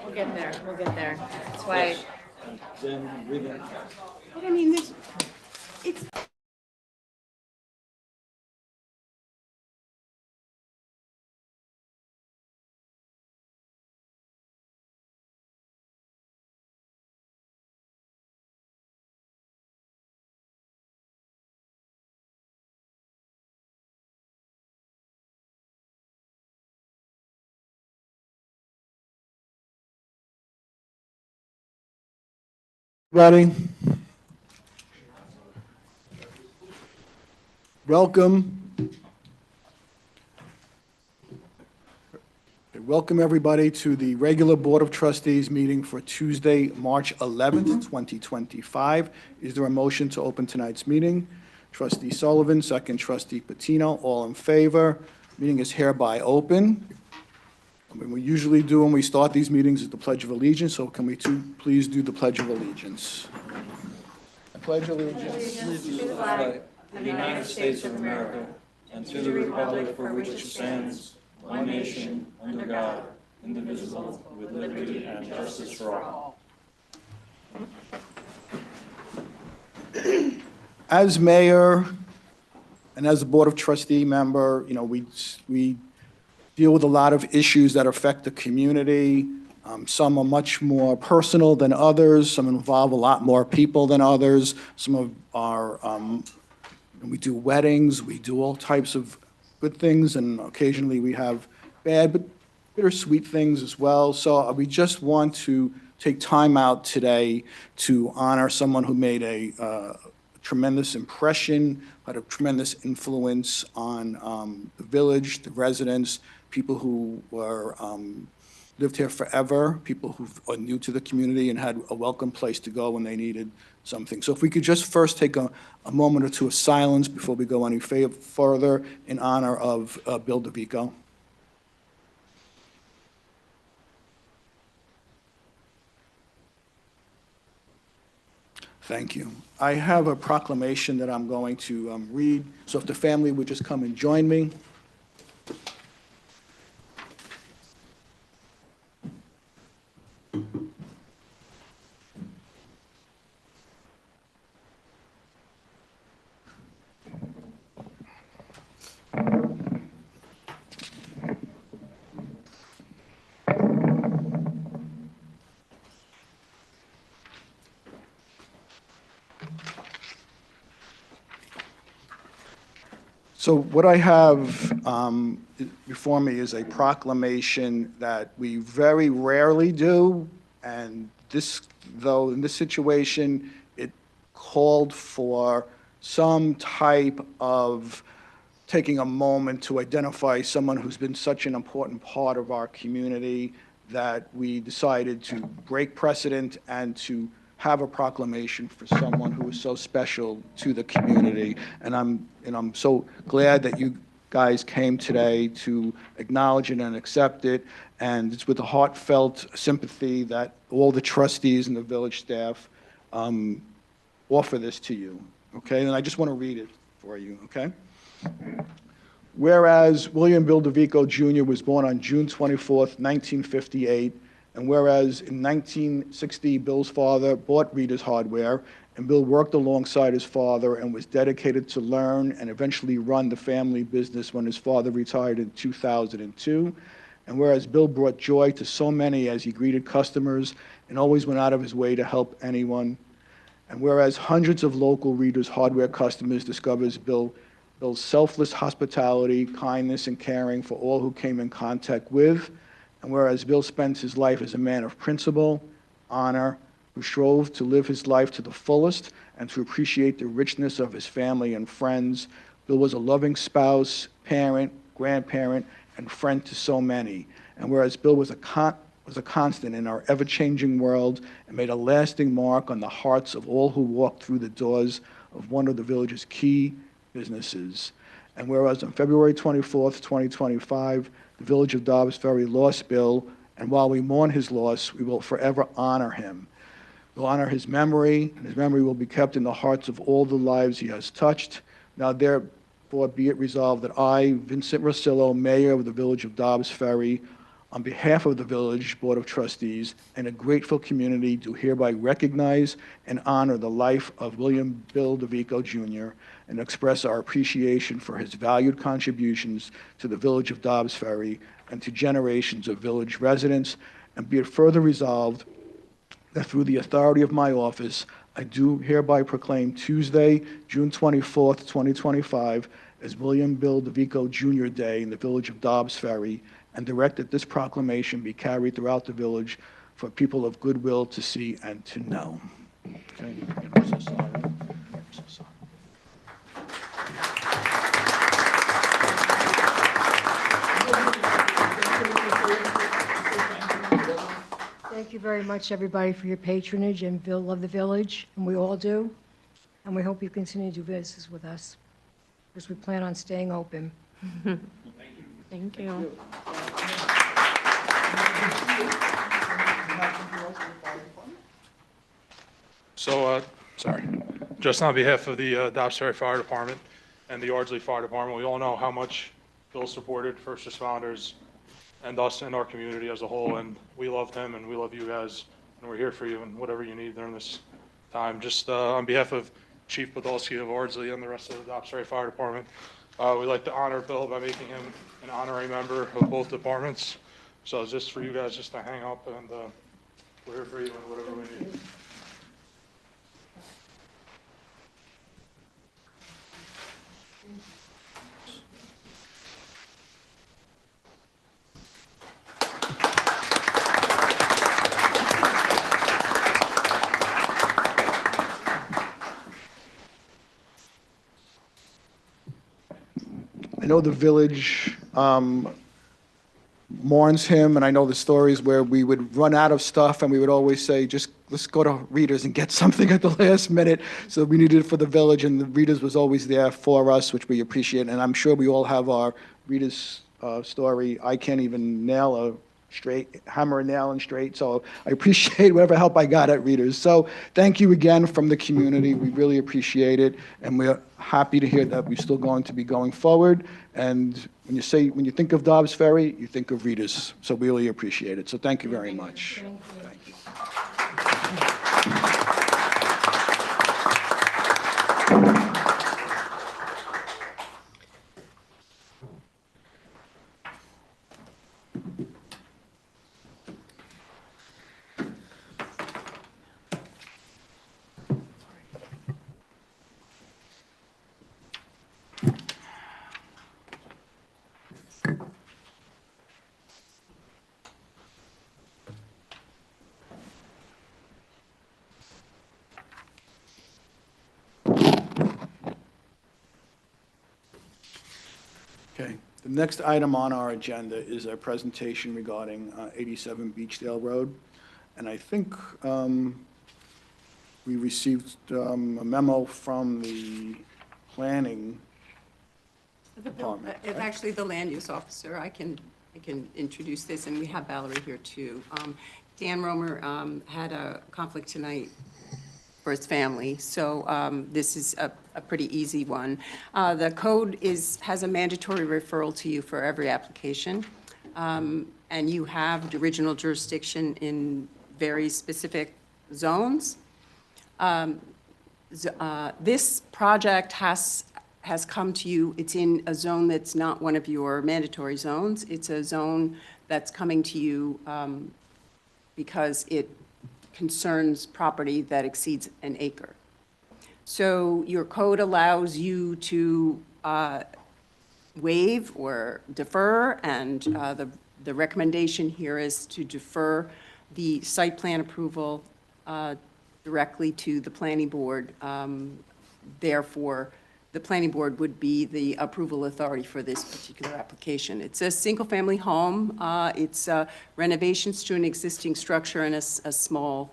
We'll get there. We'll get there. That's why. Yes. Then reading. I mean, it's. Everybody, welcome. Welcome everybody to the regular Board of Trustees meeting for Tuesday, March 11th, 2025. Is there a motion to open tonight's meeting? Trustee Sullivan, second Trustee Patino, all in favor. Meeting is hereby open. What we usually do when we start these meetings is the Pledge of Allegiance, so can we please do the Pledge of Allegiance? I pledge allegiance To the flag of the United States of America and to the republic for which it stands, one nation, under God, indivisible, with liberty and justice for all. As mayor and as a Board of Trustee member, we deal with a lot of issues that affect the community. Some are much more personal than others. Some involve a lot more people than others. Some of our, we do weddings, we do all types of good things, and occasionally we have bad but bittersweet things as well. So we just want to take time out today to honor someone who made a tremendous impression, had a tremendous influence on the village, the residents, people who were lived here forever, people who are new to the community and had a welcome place to go when they needed something. So if we could just first take a moment or two of silence before we go any further in honor of Bill DeVico. Thank you. I have a proclamation that I'm going to read, so if the family would just come and join me. So what I have before me is a proclamation that we very rarely do, and though in this situation, it called for some type of taking a moment to identify someone who's been such an important part of our community that we decided to break precedent and to have a proclamation for someone who is so special to the community. And I'm so glad that you guys came today to acknowledge it and accept it. And it's with a heartfelt sympathy that all the trustees and the village staff offer this to you. Okay, and I just want to read it for you, okay? Whereas William Bill DeVico Jr. was born on June 24th, 1958, and whereas in 1960, Bill's father bought Reader's Hardware, and Bill worked alongside his father and was dedicated to learn and eventually run the family business when his father retired in 2002. And whereas Bill brought joy to so many as he greeted customers and always went out of his way to help anyone. And whereas hundreds of local Reader's Hardware customers discovers Bill's selfless hospitality, kindness, and caring for all who came in contact with. And whereas Bill spent his life as a man of principle, honor, who strove to live his life to the fullest and to appreciate the richness of his family and friends, Bill was a loving spouse, parent, grandparent, and friend to so many. And whereas Bill was a constant in our ever-changing world and made a lasting mark on the hearts of all who walked through the doors of one of the village's key businesses. And whereas on February 24th, 2025, the village of Dobbs Ferry lost Bill, and while we mourn his loss, we will forever honor him. We'll honor his memory, and his memory will be kept in the hearts of all the lives he has touched. Now therefore be it resolved that I, Vincent Rosillo, Mayor of the village of Dobbs Ferry, On behalf of the Village Board of Trustees and a grateful community, do hereby recognize and honor the life of William Bill DeVico Jr. and express our appreciation for his valued contributions to the Village of Dobbs Ferry and to generations of village residents, and be it further resolved that through the authority of my office, I do hereby proclaim Tuesday, June 24th, 2025, as William Bill DeVico Jr. Day in the Village of Dobbs Ferry, and direct that this proclamation be carried throughout the village for people of goodwill to see and to know. Okay. I'm so sorry. I'm so sorry. Thank you very much, everybody, for your patronage and love the village, and we all do. And we hope you continue to do business with us, because we plan on staying open. Thank you. So, just on behalf of the Dobbs Ferry Fire Department and the Ardsley Fire Department, we all know how much Bill supported first responders and us and our community as a whole, and we loved him and we love you guys, and we're here for you and whatever you need during this time. Just on behalf of Chief Podolsky of Ardsley and the rest of the Dobbs Ferry Fire Department, we'd like to honor Bill by making him an honorary member of both departments. So it's just for you guys just to hang up, and we're here for you and whatever we need. I know the village mourns him, and I know the stories where we would run out of stuff and we would always say, just let's go to Reader's and get something at the last minute. So we needed it for the village, and the Reader's was always there for us, which we appreciate. And I'm sure we all have our Reader's story. I can't even nail a hammer a nail in straight, so I appreciate whatever help I got at Reader's. So thank you again from the community. We really appreciate it, and we're happy to hear that we're still going to be going forward. And when you think of Dobbs Ferry, you think of Reader's. So we really appreciate it. So thank you very much. Thank you. Okay, the next item on our agenda is a presentation regarding 87 Beechdale Road. And I think we received a memo from the planning department. It's actually the land use officer. I can introduce this, and we have Valerie here too. Dan Romer had a conflict tonight for his family, so this is a pretty easy one. The code has a mandatory referral to you for every application, and you have original jurisdiction in very specific zones. This project has come to you. It's in a zone that's not one of your mandatory zones. It's a zone that's coming to you because it concerns property that exceeds an acre. So your code allows you to waive or defer, and the recommendation here is to defer the site plan approval directly to the planning board. Therefore, the planning board would be the approval authority for this particular application. It's a single-family home. It's renovations to an existing structure and a small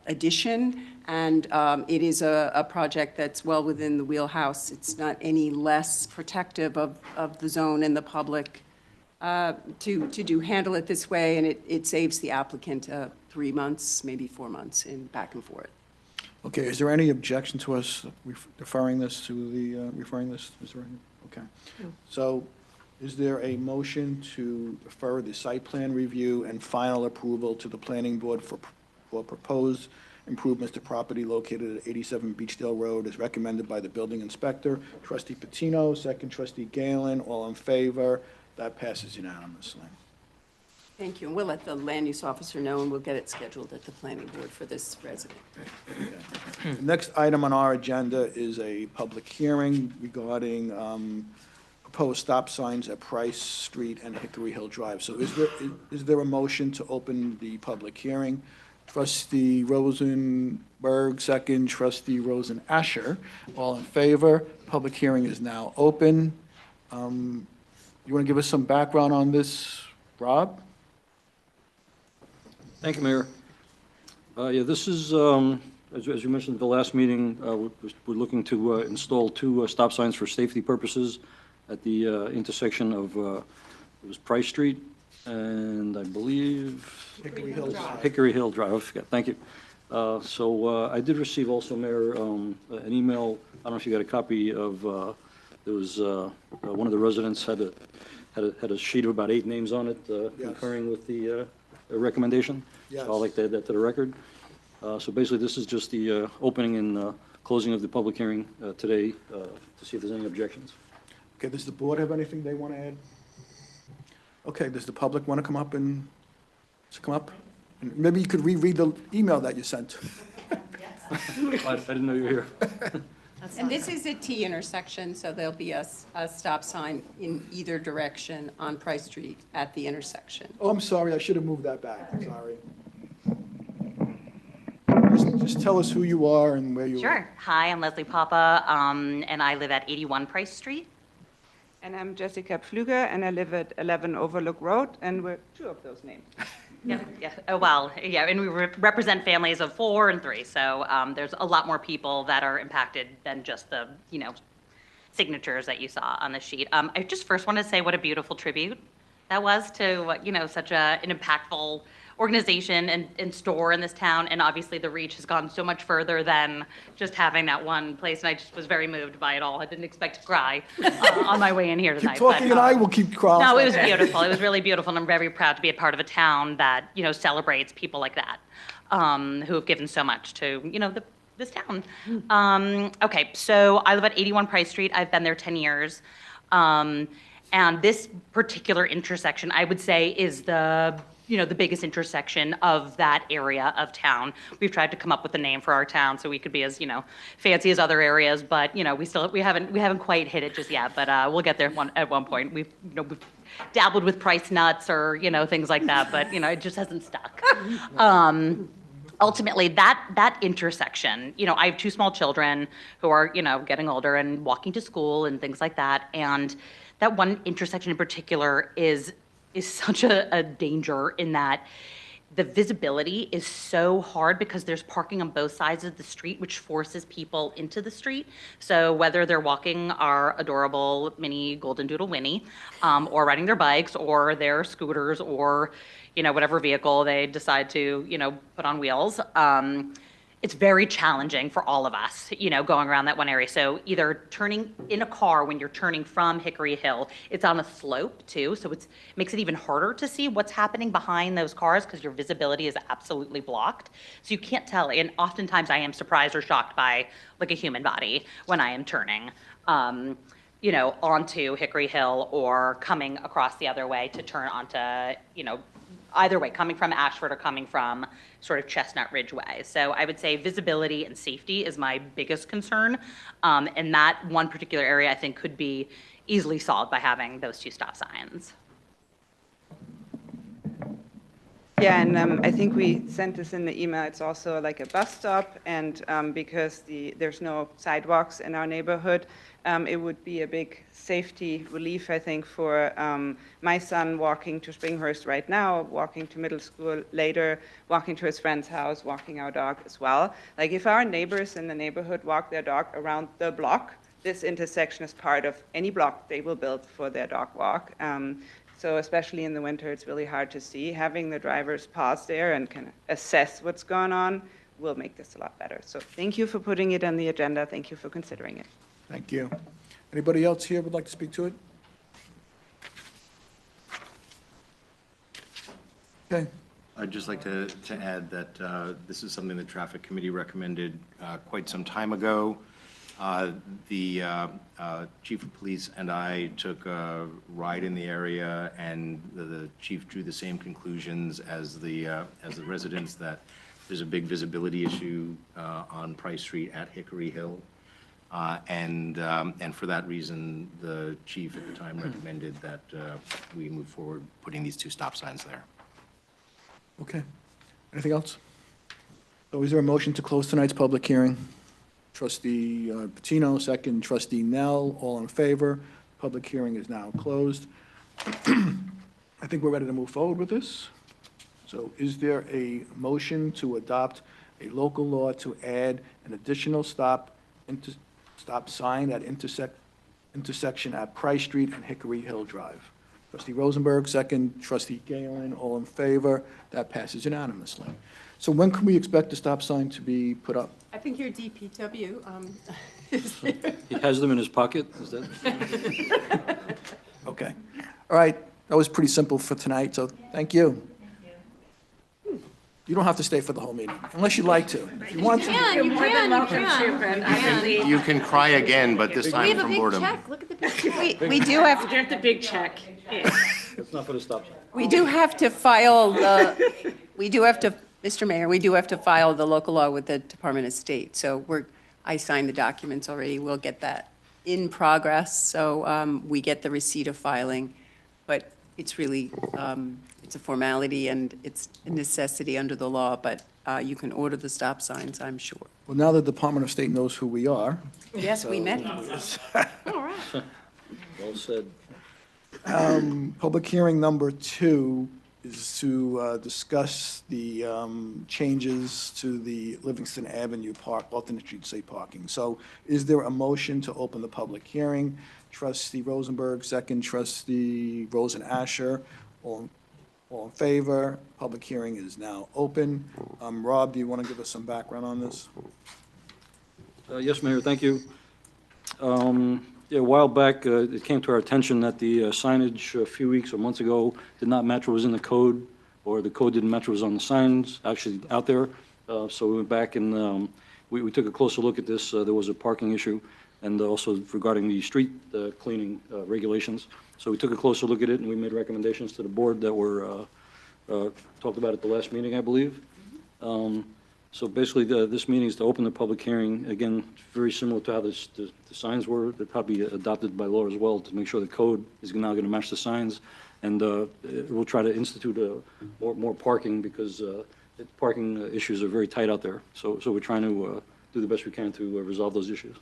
addition, and it is a project that's well within the wheelhouse. It's not any less protective of the zone and the public to handle it this way, and it saves the applicant 3 months, maybe 4 months in back and forth. Okay, is there any objection to us referring this to the, Is there any? Okay. So Is there a motion to refer the site plan review and final approval to the planning board for proposed improvements to property located at 87 Beechdale Road as recommended by the building inspector? Trustee Patino, second trustee Galen, all in favor. That passes unanimously. Thank you, and we'll let the land use officer know, and we'll get it scheduled at the planning board for this resident. The next item on our agenda is a public hearing regarding proposed stop signs at Price Street and Hickory Hill Drive. So is there a motion to open the public hearing? Trustee Rosenberg, second. Trustee Rosen Asher, all in favor. Public hearing is now open. You want to give us some background on this, Rob? Thank you, Mayor. Yeah, this is, as you mentioned at the last meeting, we're looking to install two stop signs for safety purposes at the intersection of, it was Price Street and I believe Hickory Hill Drive. Hickory Hill Drive, I forgot, thank you. So I did receive also, Mayor, an email, I don't know if you got a copy of, there was, one of the residents had a sheet of about 8 names on it, concurring with the recommendation. Yes. So I'd like to add that to the record. So basically, this is just the opening and closing of the public hearing today to see if there's any objections. Okay, does the board have anything they want to add? Okay, does the public want to come up and, come up? And maybe you could reread the email that you sent. I didn't know you were here. And this is a T intersection, so there'll be a stop sign in either direction on Price Street at the intersection. Oh, I'm sorry, I should have moved that back, I'm sorry. Just tell us who you are and where you are. Sure. Hi, I'm Leslie Papa, and I live at 81 Price Street. And I'm Jessica Pflüger, and I live at 11 Overlook Road, and we're 2 of those names. Yeah, yeah. Oh, well, yeah, and we represent families of 4 and 3, so there's a lot more people that are impacted than just the, signatures that you saw on the sheet. I just first want to say what a beautiful tribute that was to, such an impactful organization and store in this town, and obviously the reach has gone so much further than just having that one place, and I just was very moved by it all. I didn't expect to cry on my way in here tonight. Keep talking and I will keep crying. No, it was beautiful. It was really beautiful, and I'm very proud to be a part of a town that, celebrates people like that, who have given so much to, this town. Okay, so I live at 81 Price Street. I've been there 10 years. And this particular intersection, I would say, is the biggest intersection of that area of town. We've tried to come up with a name for our town so we could be as, fancy as other areas, but, we haven't quite hit it just yet, but we'll get there at one point. We've dabbled with price nuts or, things like that, but, it just hasn't stuck. Ultimately, that intersection, I have 2 small children who are, getting older and walking to school and things like that, and that one intersection in particular is such a danger in that the visibility is so hard because there's parking on both sides of the street, which forces people into the street. So whether they're walking our adorable mini golden doodle Winnie, or riding their bikes or their scooters or, whatever vehicle they decide to, put on wheels, it's very challenging for all of us, going around that one area. So either turning in a car when you're turning from Hickory Hill, it's on a slope too, so it makes it even harder to see what's happening behind those cars because your visibility is absolutely blocked. So you can't tell, and oftentimes I am surprised or shocked by like a human body when I am turning, onto Hickory Hill or coming across the other way to turn onto, either way, coming from Ashford or coming from sort of Chestnut Ridge Way. So I would say visibility and safety is my biggest concern. And that one particular area I think could be easily solved by having those 2 stop signs. Yeah, and I think we sent this in the email. It's also like a bus stop, and because there's no sidewalks in our neighborhood, it would be a big safety relief, I think, for my son walking to Springhurst right now, walking to middle school later, walking to his friend's house, walking our dog as well. Like if our neighbors in the neighborhood walk their dog around the block, this intersection is part of any block they will build for their dog walk. So especially in the winter, it's really hard to see. Having the drivers pause there and kind of assess what's going on will make this a lot better. So thank you for putting it on the agenda. Thank you for considering it. Thank you. Anybody else here would like to speak to it? Okay. I'd just like to add that this is something the Traffic Committee recommended quite some time ago. The Chief of Police and I took a ride in the area, and the chief drew the same conclusions as the residents, that there's a big visibility issue on Price Street at Hickory Hill. And for that reason, the chief at the time recommended that we move forward putting these 2 stop signs there. Okay. Anything else? So is there a motion to close tonight's public hearing? Trustee Patino, second. Trustee Nell, all in favor. Public hearing is now closed. I think we're ready to move forward with this. So is there a motion to adopt a local law to add an additional stop sign at intersection at Price Street and Hickory Hill Drive? Trustee Rosenberg, second. Trustee Galen, all in favor. That passes unanimously. So when can we expect the stop sign to be put up? I think your DPW is there. He has them in his pocket, is that? Okay. All right. That was pretty simple for tonight, so thank you. You don't have to stay for the whole meeting, unless you'd like to. If you want to. You can cry again, but this time from boredom. Look at the big check. We do have, Get the big check. It's not for the stop sign. we do have to file the, we do have to, Mr. Mayor, we do have to file the local law with the Department of State. So I signed the documents already. We'll get that in progress. So we get the receipt of filing. But it's really, it's a formality and it's a necessity under the law. But you can order the stop signs, I'm sure. Well, now the Department of State knows who we are. Yes, we met him. Well said. Public hearing number 2 is to discuss the changes to the Livingston Avenue Park, alternate street safe parking. So is there a motion to open the public hearing? Trustee Rosenberg, second. Trustee Rosen Asher, all in favor. Public hearing is now open. Rob, do you want to give us some background on this? Yes, Mayor, thank you. Yeah, a while back, it came to our attention that the signage a few weeks or months ago did not match what was in the code, or the code didn't match what was on the signs actually out there. So we went back and we took a closer look at this. There was a parking issue, and also regarding the street cleaning regulations. So we took a closer look at it, and we made recommendations to the board that were talked about at the last meeting, I believe. So basically, this meeting is to open the public hearing, again, very similar to how the signs were. They're probably adopted by law as well, to make sure the code is now going to match the signs. And we'll try to institute more parking, because parking issues are very tight out there. So we're trying to do the best we can to resolve those issues.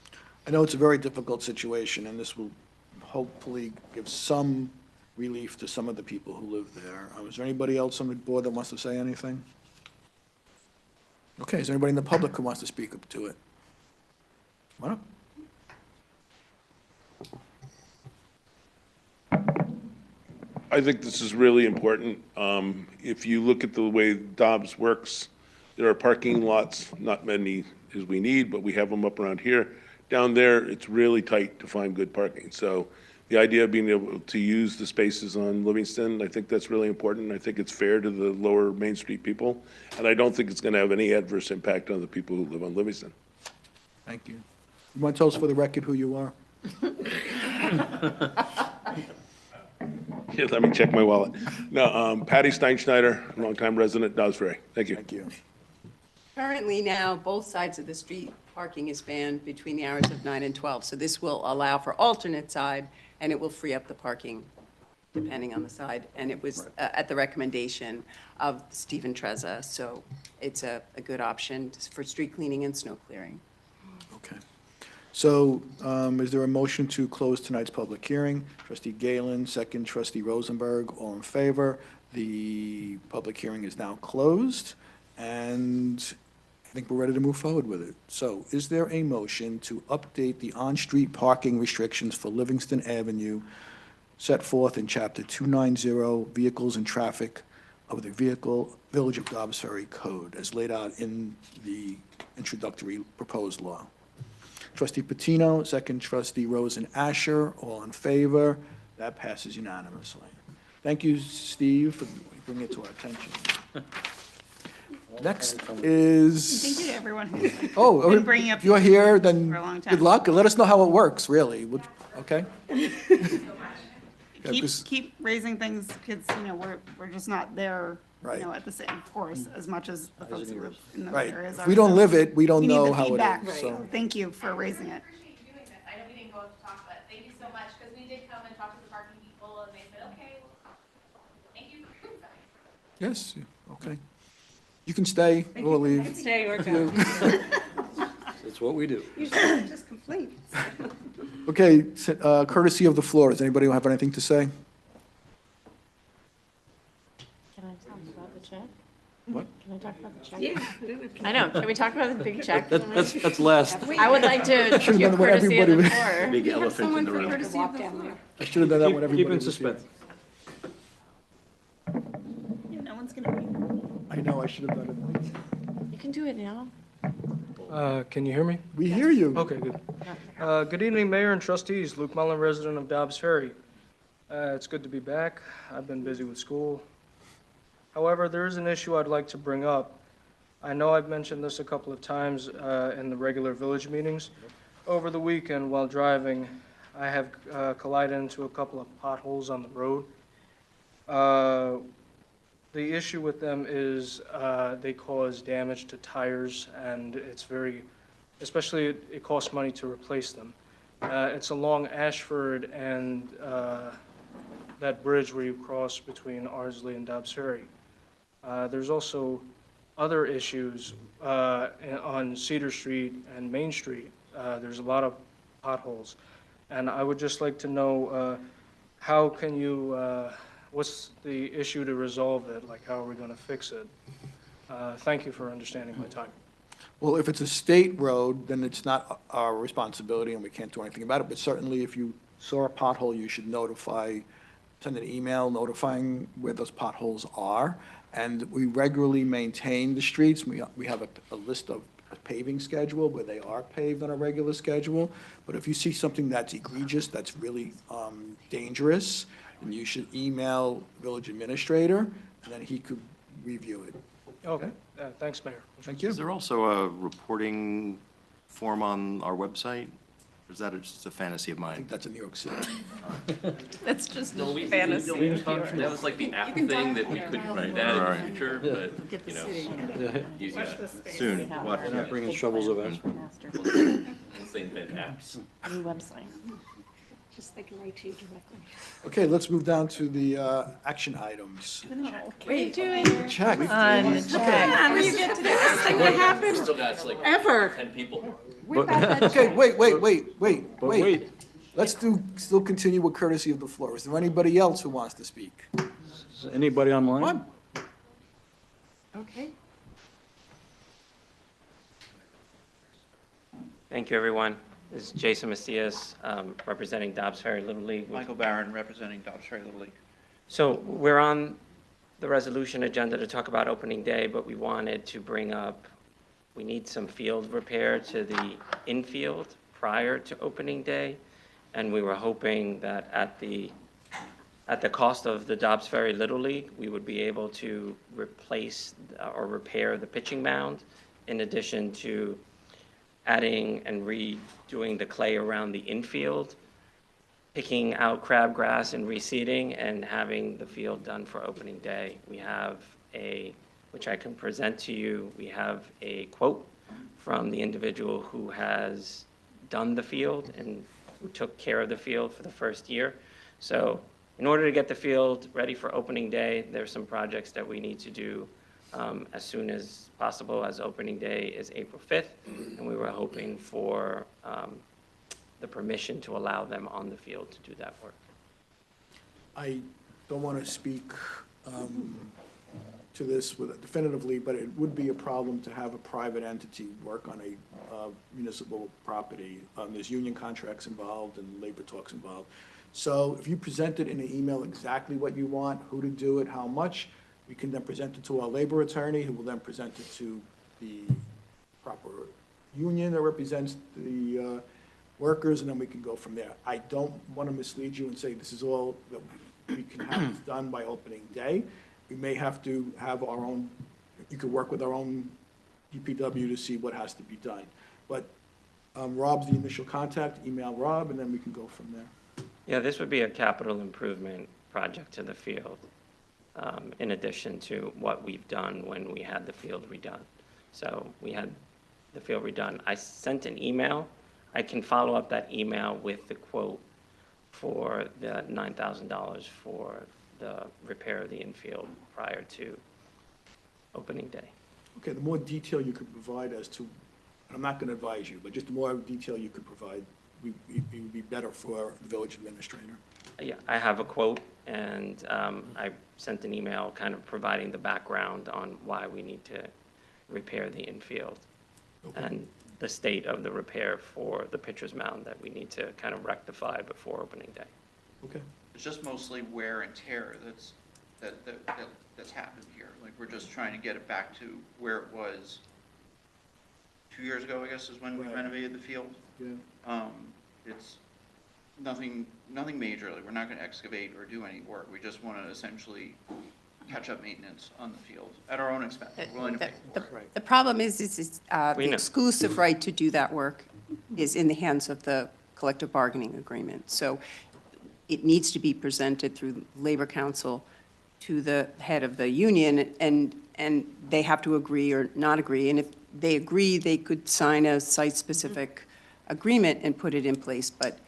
I know it's a very difficult situation, and this will hopefully give some relief to some of the people who live there. Is there anybody else on the board that wants to say anything? Okay, is there anybody in the public who wants to speak up to it? Come on up. I think this is really important. If you look at the way Dobbs works, there are parking lots, not many as we need, but we have them up around here. Down there, it's really tight to find good parking. So the idea of being able to use the spaces on Livingston, I think that's really important. I think it's fair to the lower Main Street people, and I don't think it's going to have any adverse impact on the people who live on Livingston. Thank you. You want to tell us for the record who you are? Yeah, let me check my wallet. No, Patty Steinschneider, longtime resident, Dobbs Ferry. Thank you. Thank you. Currently now, both sides of the street, parking is banned between the hours of 9 and 12. So this will allow for alternate side, and it will free up the parking depending on the side. And it was at the recommendation of Stephen Trezza. So it's a good option for street cleaning and snow clearing. Okay. So is there a motion to close tonight's public hearing? Trustee Galen, second. Trustee Rosenberg, all in favor. The public hearing is now closed, and I think we're ready to move forward with it. So is there a motion to update the on-street parking restrictions for Livingston Avenue set forth in Chapter 290, Vehicles and Traffic of the Village of Dobbs Ferry Code, as laid out in the introductory proposed law? Trustee Patino, second. Trustee Rosen Asher, all in favor. That passes unanimously. Thank you, Steve, for bringing it to our attention. Next is. Thank you to everyone who's Oh, been bringing up if you're these here, issues then for a long time. good luck, and let us know how it works, really. Okay? Yeah, this- Keep raising things, because, we're just not there, Right. at the same force as much as the folks who live in those Right. areas are. If we don't So live it, we don't we need know the how it feedback. is, so. Thank you for raising it. Appreciate you doing this. I know we didn't go to talk, but thank you so much, because we did come and talk to the parking people, and they said, okay, well, thank you for doing that. Yes, okay. You can stay or leave. Stay or go. That's what we do. Usually just complaints. Okay, courtesy of the floor, does anybody have anything to say? Can I talk about the check? What? Can I talk about the check? Yeah. I know, can we talk about the big check? That's last. I would like to Should've give done what courtesy of the everybody- floor. Big elephant in the room. I should have done that when everybody Keep in was here. suspense. No one's going to be. I know, I should have done it. You can do it now. Can you hear me? We hear you. Okay, good. Good evening, Mayor and trustees. Luke Mullen, resident of Dobbs Ferry. It's good to be back. I've been busy with school. However, there is an issue I'd like to bring up. I know I've mentioned this a couple of times in the regular village meetings. Over the weekend, while driving, I have collided into a couple of potholes on the road. The issue with them is they cause damage to tires, and it's especially it costs money to replace them. It's along Ashford and that bridge where you cross between Ardsley and Dobbs Ferry. There's also other issues on Cedar Street and Main Street. There's a lot of potholes. And I would just like to know, how can you, what's the issue to resolve it? Like, how are we going to fix it? Thank you for understanding my time. Well, if it's a state road, then it's not our responsibility and we can't do anything about it. But certainly if you saw a pothole, you should send an email notifying where those potholes are. And we regularly maintain the streets. We have a list of a paving schedule where they are paved on a regular schedule. But if you see something that's egregious, that's really dangerous, then you should email village administrator, and then he could review it. Okay, thanks, Mayor. Thank you. Is there also a reporting form on our website? Or is that just a fantasy of I mine? think that's in New York City. That's just No, we fantasy. that was like the app thing that we could add in the future, but, you know, use that. Soon, watch We're not bringing shovels of asphalt. Same apps. New website. Just thinking right to you directly. Okay, let's move down to the action items. What are you doing? Check. On the check. When you get to the best thing that happened Still got like ever. 10 people. Okay, wait. wait. Let's still continue with courtesy of the floor. Is there anybody else who wants to speak? Is anybody online? Come on. Okay. Thank you, everyone. This is Jason Macias, representing Dobbs Ferry Little League. Michael Barron, representing Dobbs Ferry Little League. So we're on the resolution agenda to talk about opening day, but we wanted to bring up, we need some field repair to the infield prior to opening day. And we were hoping that at the cost of the Dobbs Ferry Little League, we would be able to replace or repair the pitching mound, in addition to adding and redoing the clay around the infield, picking out crabgrass and reseeding, and having the field done for opening day. We have which I can present to you, we have a quote from the individual who has done the field and who took care of the field for the first year. So in order to get the field ready for opening day, there's some projects that we need to do as soon as possible, as opening day is April 5th, and we were hoping for the permission to allow them on the field to do that work. I don't want to speak to this definitively, but it would be a problem to have a private entity work on a municipal property. There's union contracts involved and labor talks involved. So if you present it in an email exactly what you want, who to do it, how much, we can then present it to our labor attorney, who will then present it to the proper union that represents the workers, and then we can go from there. I don't want to mislead you and say this is all that we can have this done by opening day. We may have to have our own, you could work with our own DPW to see what has to be done. But Rob's the initial contact, email Rob, and then we can go from there. Yeah, this would be a capital improvement project to the field, in addition to what we've done when we had the field redone. So we had the field redone. I sent an email. I can follow up that email with the quote for the $9,000 for the repair of the infield prior to opening day. Okay, the more detail you could provide as to, and I'm not going to advise you, but just the more detail you could provide, it would be better for the village administrator. Yeah, I have a quote, and I sent an email kind of providing the background on why we need to repair the infield and the state of the repair for the pitcher's mound that we need to kind of rectify before opening day. Okay. It's just mostly wear and tear that's happened here. Like, we're just trying to get it back to where it was 2 years ago, I guess, is when we renovated the field. Yeah. It's nothing major. Like, we're not gonna excavate or do any work. We just wanna essentially catch up maintenance on the field at our own expense. We're willing to pay. The problem is the We know. exclusive right to do that work is in the hands of the collective bargaining agreement. So it needs to be presented through Labor Council to the head of the union, and they have to agree or not agree. And if they agree, they could sign a site-specific agreement and put it in place. But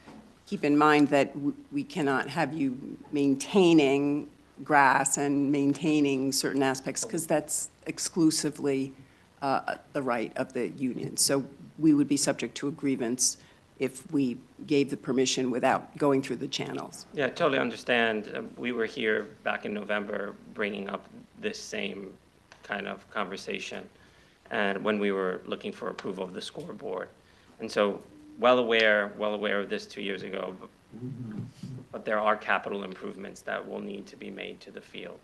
keep in mind that we cannot have you maintaining grass and maintaining certain aspects, because that's exclusively the right of the union. So we would be subject to a grievance if we gave the permission without going through the channels. Yeah, I totally understand. We were here back in November bringing up this same kind of conversation, and when we were looking for approval of the scoreboard. And so, well aware of this 2 years ago, but there are capital improvements that will need to be made to the field,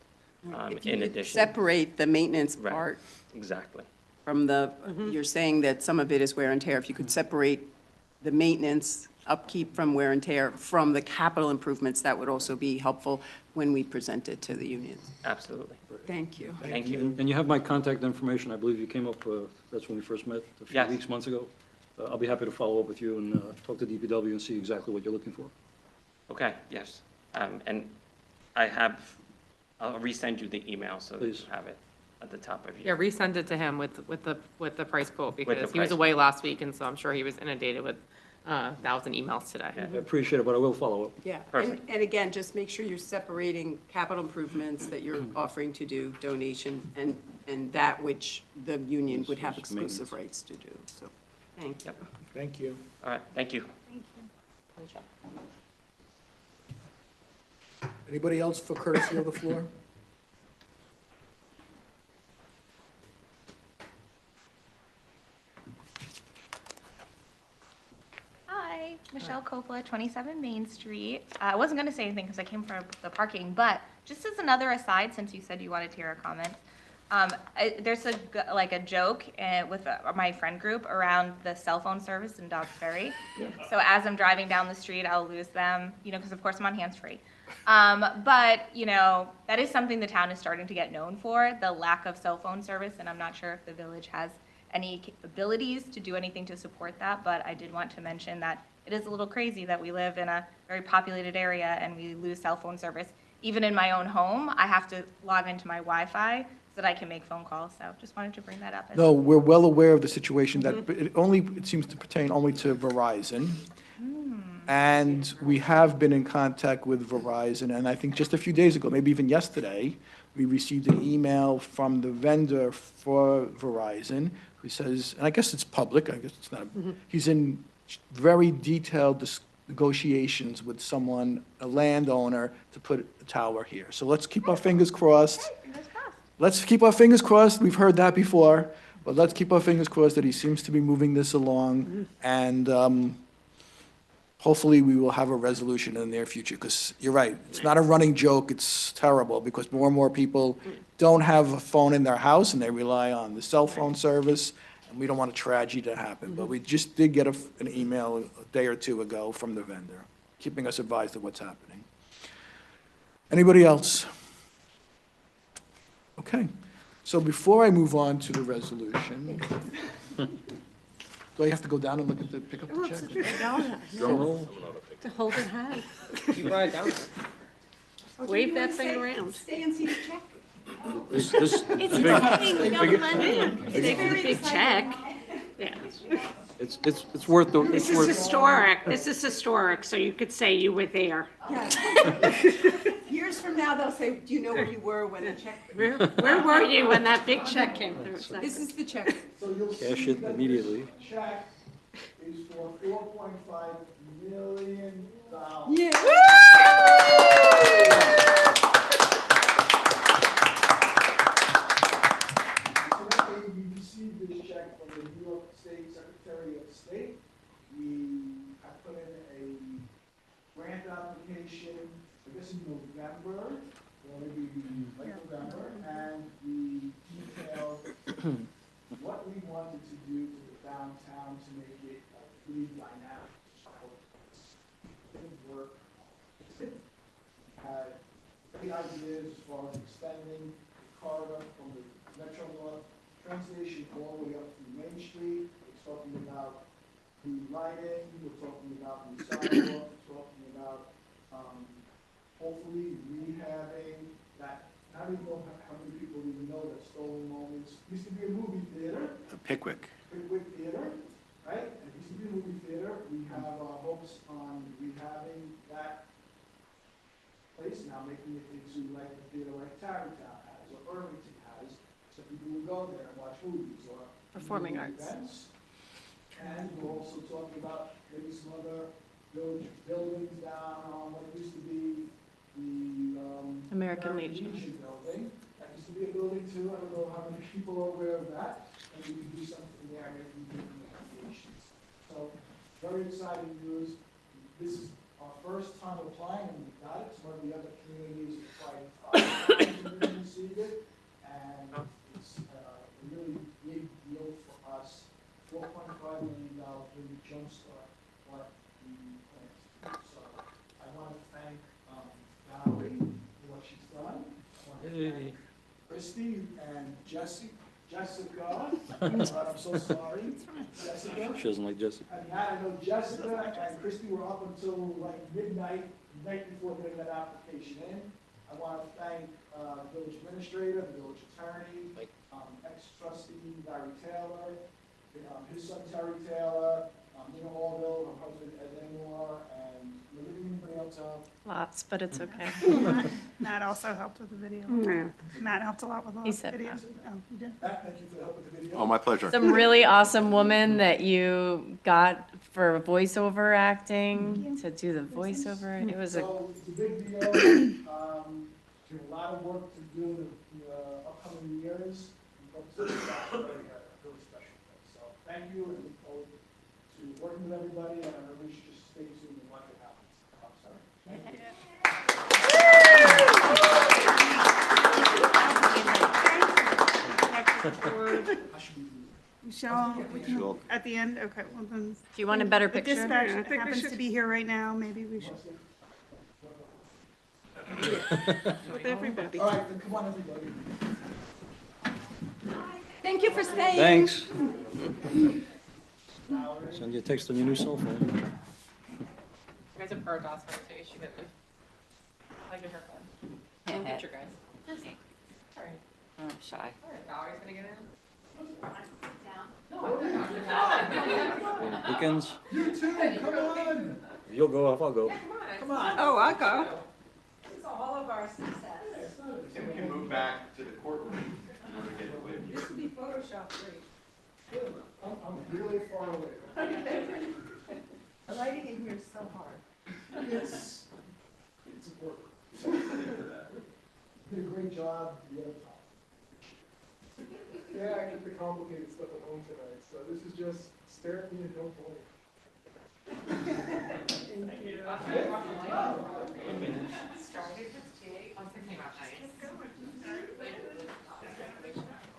If you in could addition. separate the maintenance Right. part Exactly. from the, you're saying that some of it is wear and tear. If you could separate the maintenance upkeep from wear and tear from the capital improvements, that would also be helpful when we present it to the unions. Absolutely. Thank you. Thank you. And you have my contact information. I believe you came up, that's when we first met a few Yes. weeks, months ago. I'll be happy to follow up with you and talk to DPW and see exactly what you're looking for. Okay, yes. And I'll resend you the email so that you Please. have it at the top of Yeah, your. resend it to him with the price quote, the because he was price. away last week, and so I'm sure he was inundated with 1,000 emails today. I appreciate it, but I will follow up. Yeah, Perfect. and again, just make sure you're separating capital improvements that you're offering to do, donation, and that which the union would have Just exclusive maintenance. rights to do, so, thank you. Thank you. All right, thank you. Anybody else for courtesy of the floor? Hi, Michelle Coppola, 27 Main Street. I wasn't going to say anything because I came from the parking, but just as another aside, since you said you wanted to hear a comment, there's a joke with my friend group around the cell phone service in Dobbs Ferry. So as I'm driving down the street, I'll lose them, because of course I'm on hands-free. But, that is something the town is starting to get known for, the lack of cell phone service, and I'm not sure if the village has any capabilities to do anything to support that, but I did want to mention that it is a little crazy that we live in a very populated area and we lose cell phone service. Even in my own home, I have to log into my Wi-Fi so that I can make phone calls, so just wanted to bring that up. No, we're well aware of the situation that, but it seems to pertain only to Verizon. And we have been in contact with Verizon, and I think just a few days ago, maybe even yesterday, we received an email from the vendor for Verizon who says, and I guess it's public, I guess it's not, he's in very detailed negotiations with someone, a landowner, to put a tower here. So let's keep our fingers crossed. Let's keep our fingers crossed. We've heard that before, but let's keep our fingers crossed that he seems to be moving this along. And hopefully we will have a resolution in the near future, because you're right. It's not a running joke. It's terrible, because more and more people don't have a phone in their house and they rely on the cell phone service. And we don't want a tragedy to happen. But we just did get an email a day or two ago from the vendor, keeping us advised of what's happening. Anybody else? Okay, so before I move on to the resolution, do I have to go down and pick up the check? Drum roll. To hold it high. You brought it down. Wave that thing around. Stay and see the check. This, It's big- exciting, young big- money. Stay for the big check. Yeah. it's worth the, This it's is worth, historic. This is historic, so you could say you were there. Years from now, they'll say, do you know where you were when the check? Where were you when that big check came through? This is the check. So you'll see cash it that immediately. the check is for $4.5 million. Today, we received this check from the New York State Secretary of State. We have put in a grant application, I guess in November, or maybe late November, and we detailed what we wanted to do to the downtown to make it pretty dynamic. Didn't work. Had great ideas as far as extending the corridor from the Metro North train station all the way up to Main Street. It's talking about new lighting, we're talking about new sidewalk, we're talking about hopefully rehabbing that. I don't even know how many people even know that Stolen Moments used to be a movie theater. The Pickwick. Pickwick Theater, right? It used to be a movie theater. We have hopes on rehabbing that place now, making it into like a theater like Tarrytown has or Irvington has, so people will go there and watch movies or Performing movie arts. events. And we're also talking about maybe some other village buildings down on what used to be the American Legion. building. That used to be a building too. I don't know how many people are aware of that. And we can do something there, maybe different recommendations. So very exciting news. This is our first time applying, and we got it. Some of the other communities applied 5 times and didn't receive it. And it's a really big deal for us. $4.5 million really jumpstart what we plan to do. So I want to thank Valerie for what she's done. I want to thank Christy and Jessica. I'm so sorry. Jessica. She doesn't like Jesse. And Matt, I know Jessica and Christy were up until like midnight, the night before getting that application in. I want to thank the village administrator, the village attorney, ex-trustee Barry Taylor, his son Terry Taylor, Nina Allville, her husband Ed Moore, and anybody else? Lots, but it's okay. Matt also helped with the video. Yeah. Matt helped a lot with all He the said videos. Oh, you did? Matt, thank you for the help with the video. Oh, my pleasure. Some really awesome woman that you got for voiceover acting, to do the voiceover. It was a, So it's a big deal. There's a lot of work to do in the upcoming years. But this is actually a really special thing. So thank you, and look forward to working with everybody, and I really should just stay tuned and watch what happens. I'm sorry. Thank you. Michelle, at the end, okay, well then. do you want a better The picture? dispatch Yeah, I think we happens should- to be here right now, maybe we should. With everybody. All right, then come on, everybody. Thank you for staying. Thanks. Send you a text on your new cell phone. You guys have heard last night, so you should get the, like your haircut. I'll get your guys. All right. I'm shy. All right, Valerie's gonna get in. Weekends, You too, come on. you'll go off, I'll go. Come on. Oh, I'll go. This is all of our success. Tim can move back to the courtroom in order to get away. This would be Photoshop free. I'm really far away. The lighting in here is so hard. It's important. Did a great job the other time. Yeah, I get the complicated stuff at home tonight, so this is just stare at me and don't blink.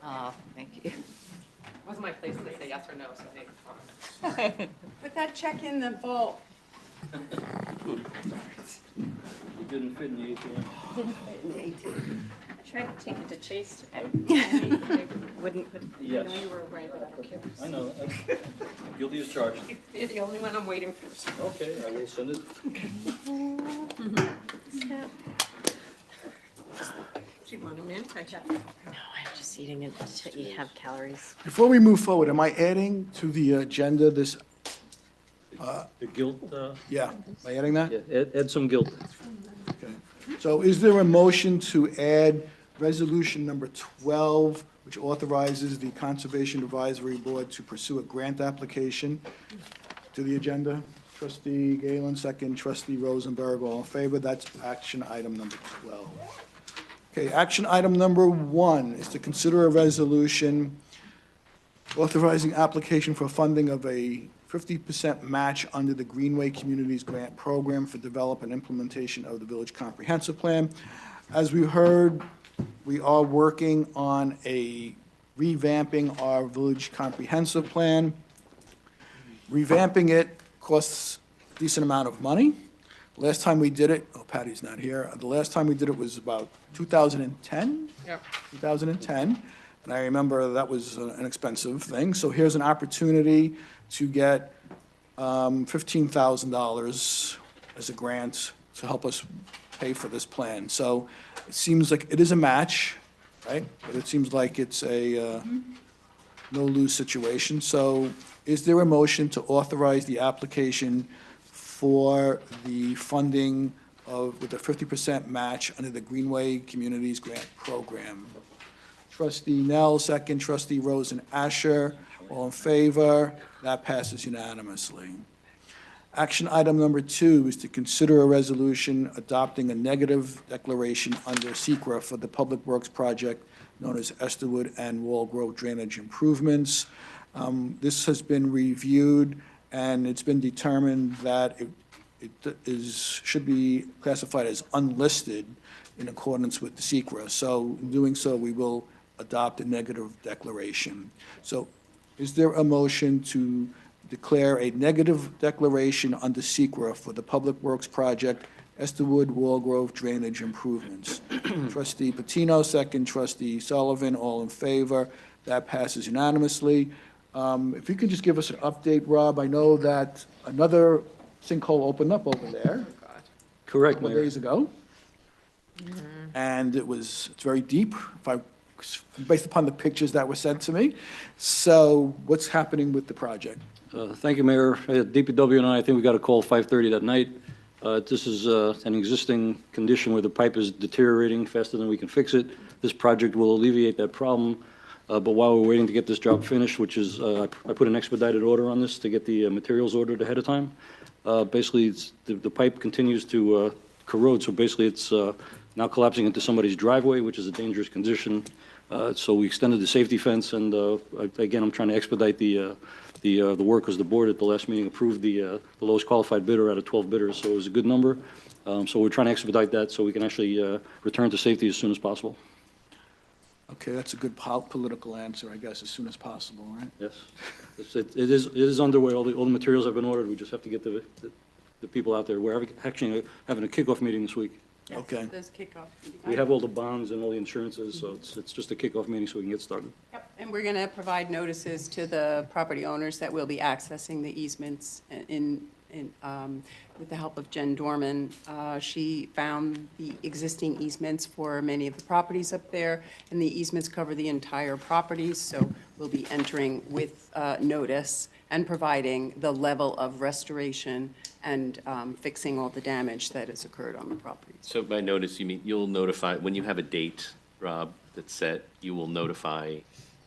Oh, thank you. Wasn't my place to say yes or no, so hey. Put that check in the vault. didn't fit in the ATM. I tried to take it to Chase today. Wouldn't, but I Yes. know you were away, but I don't care. I know. Guilty as charged. You're the only one I'm waiting for. so. Okay, I will send it. Do you want a mint? I No, I'm just eating it to have calories. Before we move forward, am I adding to the agenda this, The guilt, yeah, am I adding that? yeah, add some guilt. Okay. So is there a motion to add resolution number 12, which authorizes the Conservation Advisory Board to pursue a grant application to the agenda? Trustee Galen, second. Trustee Rosenberg, all in favor? That's action item number 12. Okay, action item number 1 is to consider a resolution authorizing application for funding of a 50% match under the Greenway Communities Grant Program for development and implementation of the Village Comprehensive Plan. As we heard, we are working on revamping our Village Comprehensive Plan. Revamping it costs a decent amount of money. Last time we did it, oh, Patty's not here. The last time we did it was about 2010? Yep. 2010. And I remember that was an expensive thing. So here's an opportunity to get $15,000 as a grant to help us pay for this plan. So it seems like it is a match, right? But it seems like it's a no-lose situation. So is there a motion to authorize the application for the funding with a 50% match under the Greenway Communities Grant Program? Trustee Nell, second. Trustee Rosen Asher, all in favor? That passes unanimously. Action item number 2 is to consider a resolution adopting a negative declaration under SECRA for the Public Works project known as Esterwood and Wall Grove Drainage Improvements. This has been reviewed, and it's been determined that it should be classified as unlisted in accordance with the SECRA. So in doing so, we will adopt a negative declaration. So is there a motion to declare a negative declaration under SECRA for the Public Works project, Esterwood Wall Grove Drainage Improvements? Trustee Patino, second. Trustee Sullivan, all in favor? That passes unanimously. If you could just give us an update, Rob, I know that another sinkhole opened up over there Correct, a couple Mayor. days ago. And it's very deep, based upon the pictures that were sent to me. So what's happening with the project? Thank you, Mayor. DPW and I think we got a call 5:30 that night. This is an existing condition where the pipe is deteriorating faster than we can fix it. This project will alleviate that problem. But while we're waiting to get this job finished, which is, I put an expedited order on this to get the materials ordered ahead of time. Basically, the pipe continues to corrode, so basically it's now collapsing into somebody's driveway, which is a dangerous condition. So we extended the safety fence, and again, I'm trying to expedite the work, because the board at the last meeting approved the lowest qualified bidder out of 12 bidders, so it was a good number. So we're trying to expedite that so we can actually return to safety as soon as possible. Okay, that's a good political answer, I guess, as soon as possible, right? Yes. It is underway. All the materials have been ordered. We just have to get the people out there. We're actually having a kickoff meeting this week. Okay. There's kickoff. We have all the bonds and all the insurances, so it's just a kickoff meeting so we can get started. Yep, and we're going to provide notices to the property owners that will be accessing the easements with the help of Jen Dorman. She found the existing easements for many of the properties up there, and the easements cover the entire property, so we'll be entering with notice and providing the level of restoration and fixing all the damage that has occurred on the properties. So by notice, you mean you'll notify, when you have a date, Rob, that's set, you will notify,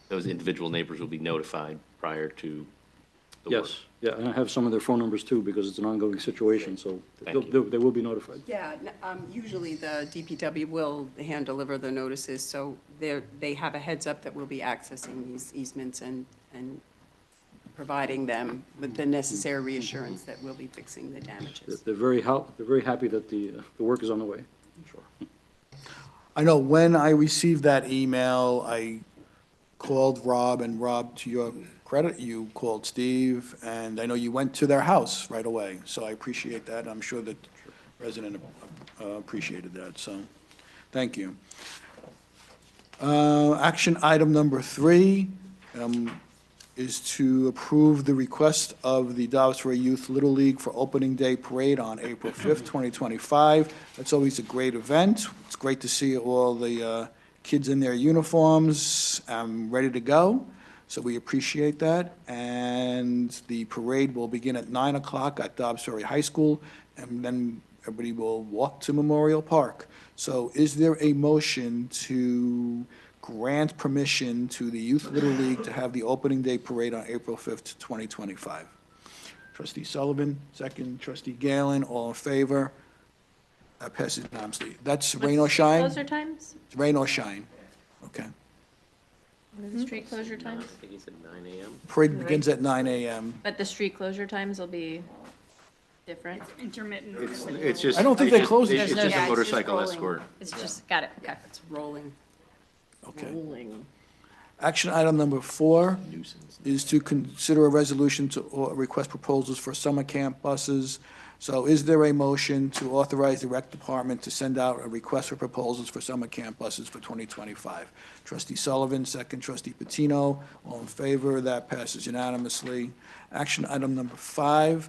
those individual neighbors will be notified prior to the work? Yes, yeah, and I have some of their phone numbers too, because it's an ongoing situation, so they will be notified. Yeah, usually the DPW will hand-deliver the notices, so they have a heads up that we'll be accessing these easements and providing them with the necessary reassurance that we'll be fixing the damages. They're very happy that the work is on the way. Sure. I know when I received that email, I called Rob, and Rob, to your credit, you called Steve, and I know you went to their house right away, so I appreciate that. I'm sure that resident appreciated that, so, thank you. Action item number 3 is to approve the request of the Dobbs Ferry Youth Little League for Opening Day Parade on April 5th, 2025. That's always a great event. It's great to see all the kids in their uniforms, ready to go, so we appreciate that. And the parade will begin at 9 o'clock at Dobbs Ferry High School, and then everybody will walk to Memorial Park. So is there a motion to grant permission to the Youth Little League to have the opening day parade on April 5th, 2025? Trustee Sullivan, second. Trustee Galen, all in favor? That passes unanimously. That's rain or shine? Closure times? It's rain or shine. Okay. What are the street closure times? I think he said 9 a.m. Parade begins at 9 a.m. But the street closure times will be different? Intermittent. It's just. I don't think they close it. It's There's just no- a motorcycle rolling. escort. It's just, got it, okay. It's rolling. Okay. Rolling. Action item number 4 Nuisance. is to consider a resolution to request proposals for summer camp buses. So is there a motion to authorize the rec department to send out a request for proposals for summer camp buses for 2025? Trustee Sullivan, second. Trustee Patino, all in favor? That passes unanimously. Action item number 5,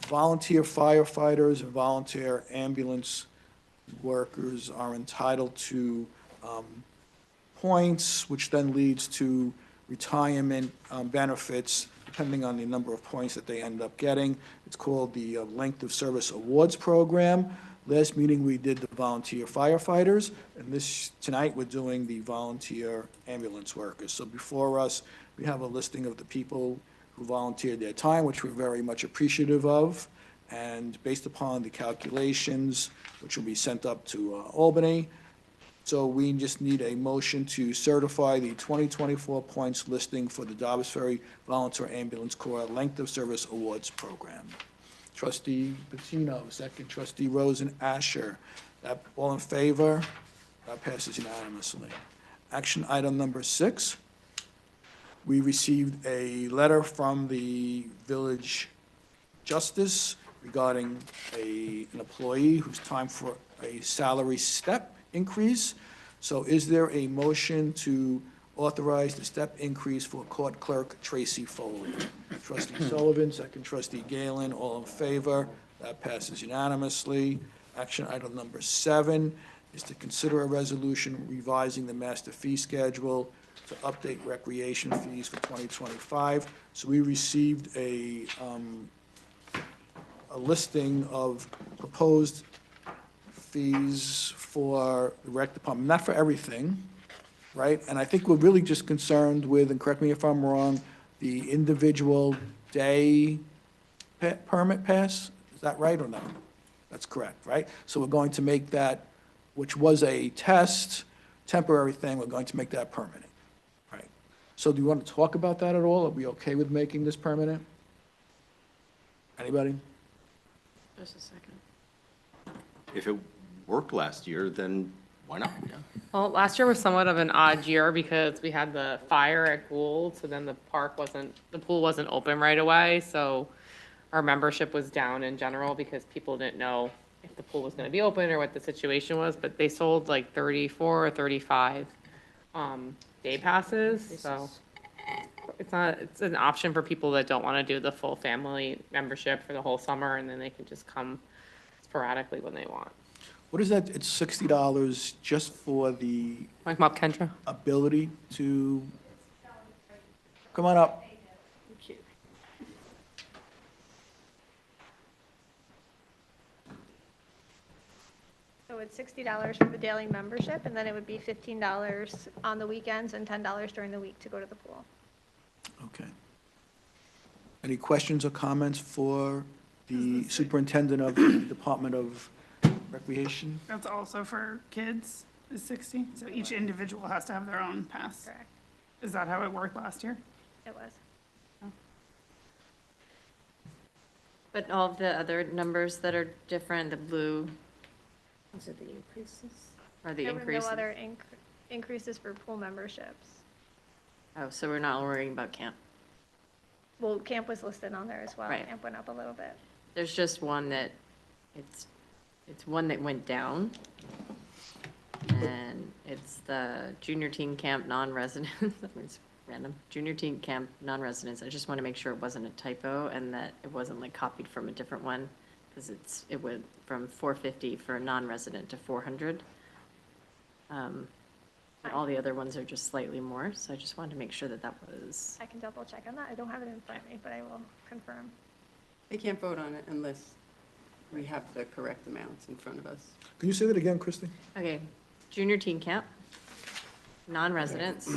volunteer firefighters and volunteer ambulance workers are entitled to points, which then leads to retirement benefits, depending on the number of points that they end up getting. It's called the Length of Service Awards Program. Last meeting, we did the volunteer firefighters, and tonight, we're doing the volunteer ambulance workers. So before us, we have a listing of the people who volunteered their time, which we're very much appreciative of. And based upon the calculations, which will be sent up to Albany, so we just need a motion to certify the 2024 points listing for the Dobbs Ferry Volunteer Ambulance Corps Length of Service Awards Program. Trustee Patino, second. Trustee Rosen Asher. All in favor? That passes unanimously. Action item number 6. We received a letter from the village justice regarding an employee who's time for a salary step increase. So is there a motion to authorize the step increase for Court Clerk Tracy Foley? Trustee Sullivan, second. Trustee Galen, all in favor? That passes unanimously. Action item number 7 is to consider a resolution revising the master fee schedule to update recreation fees for 2025. So we received a listing of proposed fees for the rec department, not for everything, right? And I think we're really just concerned with, and correct me if I'm wrong, the individual day permit pass. Is that right or no? That's correct, right? So we're going to make that, which was a test, temporary thing, we're going to make that permanent, right? So do you want to talk about that at all? Are we okay with making this permanent? Anybody? Just a second. If it worked last year, then why not? Yeah. Well, last year was somewhat of an odd year because we had the fire at Gould, so then the pool wasn't open right away, so our membership was down in general because people didn't know if the pool was gonna be open or what the situation was, but they sold like 34 or 35 day passes, so it's an option for people that don't wanna do the full family membership for the whole summer, and then they can just come sporadically when they want. What is that? It's $60 just for the Want to come up, Kendra? ability to, come on up. So it's $60 for the daily membership, and then it would be $15 on the weekends and $10 during the week to go to the pool. Okay. Any questions or comments for the superintendent of the Department of Recreation? That's also for kids, is 60? So each individual has to have their own pass? Correct. Is that how it worked last year? It was. But all of the other numbers that are different, the blue, Those are the increases. are the There were increases? no other increases for pool memberships. Oh, so we're not worrying about camp. Well, camp was listed on there as well. Right. Camp went up a little bit. There's just one that it's one that went down. And it's the junior teen camp non-residents, that was random, junior teen camp non-residents. I just want to make sure it wasn't a typo and that it wasn't like copied from a different one, because it went from 450 for a non-resident to 400. And all the other ones are just slightly more, so I just wanted to make sure that that was. I can double check on that. I don't have it in front of me, but I will confirm. They can't vote on it unless we have the correct amounts in front of us. Can you say that again, Christie? Okay, junior teen camp, non-residents,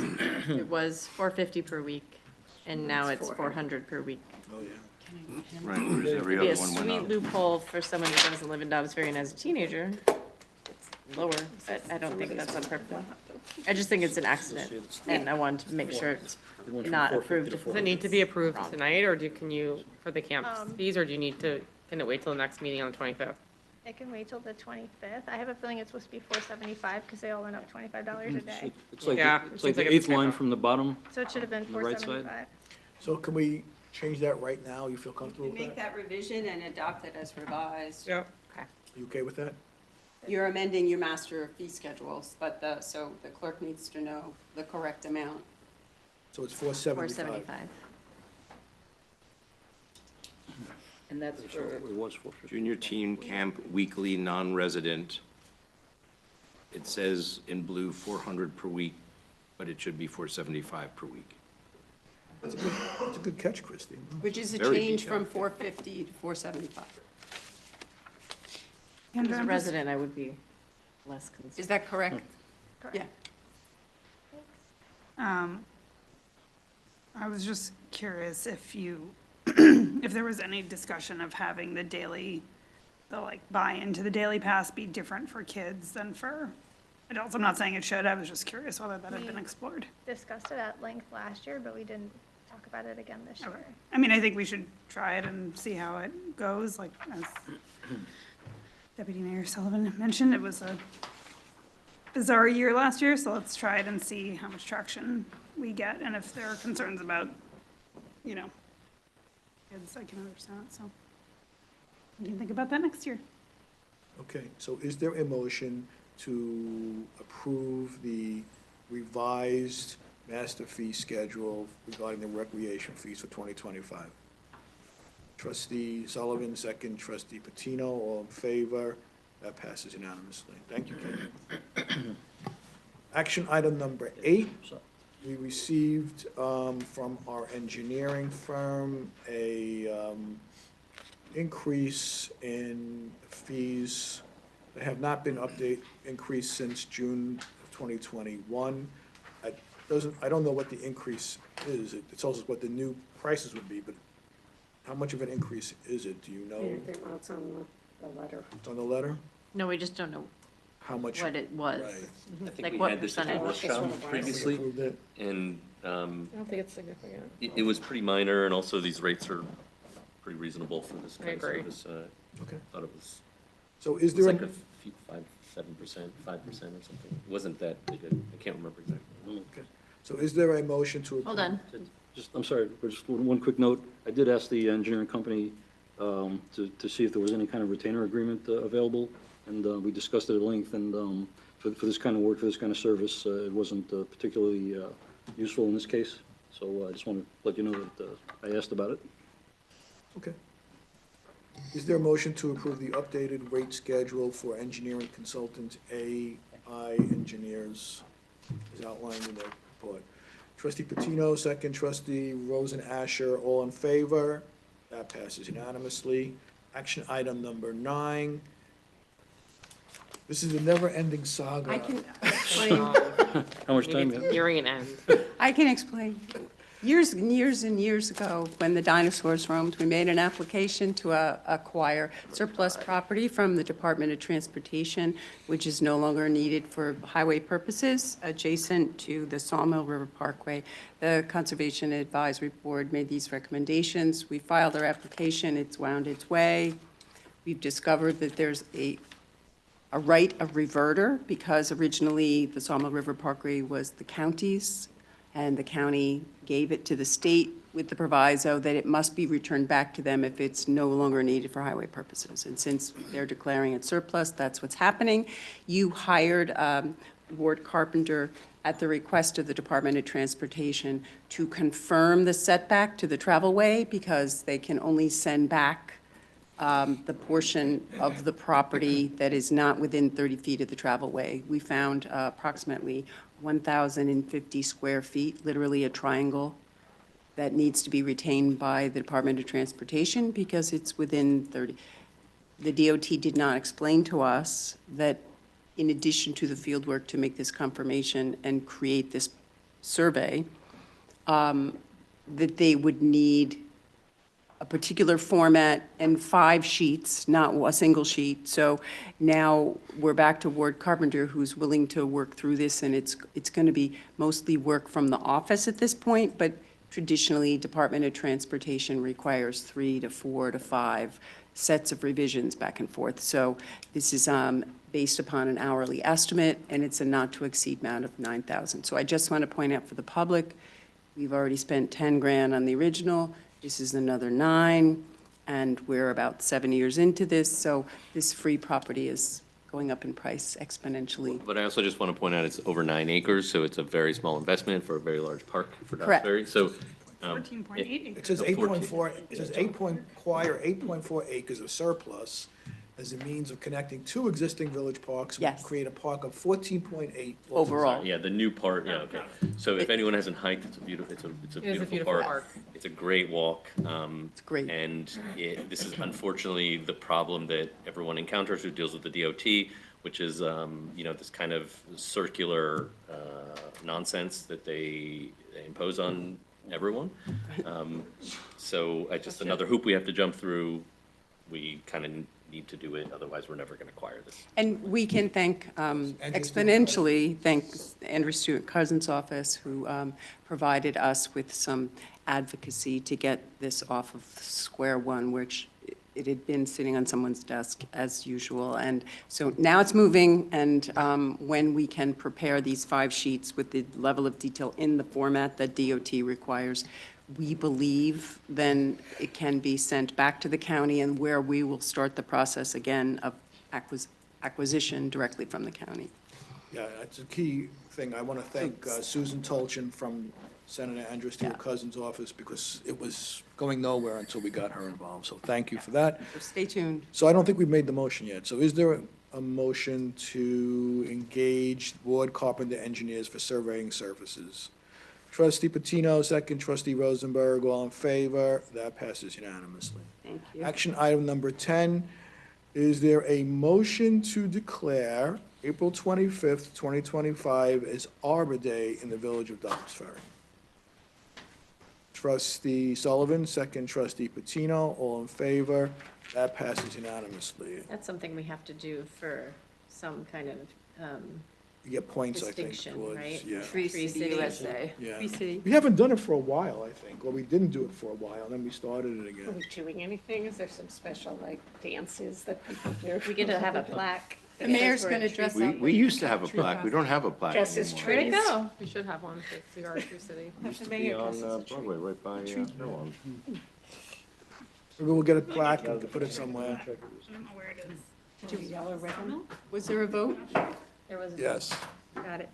it was 450 per week, and now it's 400 per week. Oh, yeah. Right, whereas every It'd be other a one went sweet up. loophole for someone who doesn't live in Dobbs Ferry and as a teenager. It's lower, but I don't think that's on purpose. I just think it's an accident, and I wanted to make sure it's not approved. Does it need to be approved tonight, or can you, for the camp fees, or do you need to, can it wait till the next meeting on the 25th? It can wait till the 25th. I have a feeling it's supposed to be $475 because they all went up $25 a day. It's like, Yeah, it's it like seems the like it's eighth line typo. from the bottom. So it should have been On the right side? $475. So can we change that right now? You feel comfortable with Make that? that revision and adopt it as revised. Yep. You okay with that? You're amending your master fee schedules, but so the clerk needs to know the correct amount. So it's 475. 475. And that's So for, it was 450. Junior teen camp weekly non-resident. It says in blue 400 per week, but it should be 475 per week. That's a good catch, Christie. Which is a Very change from detailed. 450 to 475. As a resident, I would be less concerned. Is that correct? Correct. Yeah. I was just curious if you, if there was any discussion of having the daily, the like buy-in to the daily pass be different for kids than for adults. I'm not saying it should, I was just curious whether that had been explored. Discussed it at length last year, but we didn't talk about it again this year. Okay. I mean, I think we should try it and see how it goes, like as Deputy Mayor Sullivan mentioned, it was a bizarre year last year, so let's try it and see how much traction we get, and if there are concerns about, you know, kids, I can understand, so we can think about that next year. Okay, so is there a motion to approve the revised master fee schedule regarding the recreation fees for 2025? Trustee Sullivan, second. Trustee Patino, all in favor? That passes unanimously. Thank you, Kate. Action item number 8. We received from our engineering firm a increase in fees that have not been increased since June of 2021. I don't know what the increase is. It tells us what the new prices would be, but how much of an increase is it? Do you know? it's on the letter. It's on the letter? No, we just don't know How much? what it was. Right. I think Like we what had this at the percentage? workshop previously, Approved it? and I don't think it's significant. it was pretty minor, and also these rates are pretty reasonable for this I kind of agree. service. Okay. Thought it was, So is it was there, like a few, 7%, 5% or something. It wasn't that big, I can't remember exactly. okay. So is there a motion to approve? Hold on. Just, I'm sorry, but just one quick note. I did ask the engineering company to see if there was any kind of retainer agreement available, and we discussed it at length, and for this kind of work, for this kind of service, it wasn't particularly useful in this case. So I just want to let you know that I asked about it. Okay. Is there a motion to approve the updated rate schedule for engineering consultant AI engineers as outlined in the report? Trustee Patino, second. Trustee Rosen Asher, all in favor? That passes unanimously. Action item number 9. This is a never-ending saga. I can explain. How much time? you have? Nearing an end. I can explain. Years and years and years ago, when the dinosaurs roamed, we made an application to acquire surplus property from the Department of Transportation, which is no longer needed for highway purposes, adjacent to the Sawmill River Parkway. The Conservation Advisory Board made these recommendations. We filed our application. It's wound its way. We've discovered that there's a right of reverter, because originally the Sawmill River Parkway was the county's, and the county gave it to the state with the proviso that it must be returned back to them if it's no longer needed for highway purposes. And since they're declaring it surplus, that's what's happening. You hired Ward Carpenter at the request of the Department of Transportation to confirm the setback to the travelway, because they can only send back the portion of the property that is not within 30 feet of the travelway. We found approximately 1,050 square feet, literally a triangle, that needs to be retained by the Department of Transportation because it's within 30. The DOT did not explain to us that in addition to the field work to make this confirmation and create this survey, that they would need a particular format and 5 sheets, not a single sheet. So now we're back to Ward Carpenter, who's willing to work through this, and it's going to be mostly work from the office at this point, but traditionally, Department of Transportation requires 3 to 4 to 5 sets of revisions back and forth. So this is based upon an hourly estimate, and it's a not-to-exceed amount of $9,000. So I just want to point out for the public, we've already spent 10 grand on the original. This is another 9, and we're about 7 years into this. So this free property is going up in price exponentially. But I also just want to point out it's over 9 acres, so it's a very small investment for a very large park for Correct. Duxbury. So 14.8. It says 8.4, it says 8.4 acres of surplus as a means of connecting 2 existing village parks. Yes. Would create a park of 14.8. Overall. Yeah, the new part, yeah, okay. So if anyone hasn't hiked, it's a beautiful, it's a It is a beautiful beautiful park. park. It's a great walk. It's great. And this is unfortunately the problem that everyone encounters who deals with the DOT, which is, this kind of circular nonsense that they impose on everyone. So another hoop we have to jump through. We kind of need to do it, otherwise we're never going to acquire this. And we can exponentially thank Andrew Stewart Cousins' office, who provided us with some advocacy to get this off of square one, which it had been sitting on someone's desk as usual. And so now it's moving, and when we can prepare these 5 sheets with the level of detail in the format that DOT requires, we believe then it can be sent back to the county, and where we will start the process again of acquisition directly from the county. Yeah, that's a key thing. I want to thank Susan Tolchin from Senator Andrew Stewart Cousins' office, because it was going nowhere until we got her involved. So thank you for that. So stay tuned. So I don't think we've made the motion yet. So is there a motion to engage Ward Carpenter Engineers for surveying services? Trustee Patino, second. Trustee Rosenberg, all in favor? That passes unanimously. Thank you. Action item number 10, is there a motion to declare April 25th, 2025 as Arbor Day in the Village of Dobbs Ferry? Trustee Sullivan, second. Trustee Patino, all in favor? That passes unanimously. That's something we have to do for some kind of You get points, I think, distinction, towards, right? yeah. Free City USA. Yeah. Free City. We haven't done it for a while, I think, or we didn't do it for a while, then we started it Are again. we doing anything? Is there some special, like, dances that people do? We get to have a plaque. The mayor's going to dress up. We used to have a plaque. We don't have a plaque Dress as anymore. trees. Where'd it go? We should have one for Cigar Tree City. Used to be on Broadway, right by Fairlawn. Maybe we'll get a plaque and put it somewhere. I don't know where it is. Do yellow ribbon? Was there a vote? There was. Yes. Got it.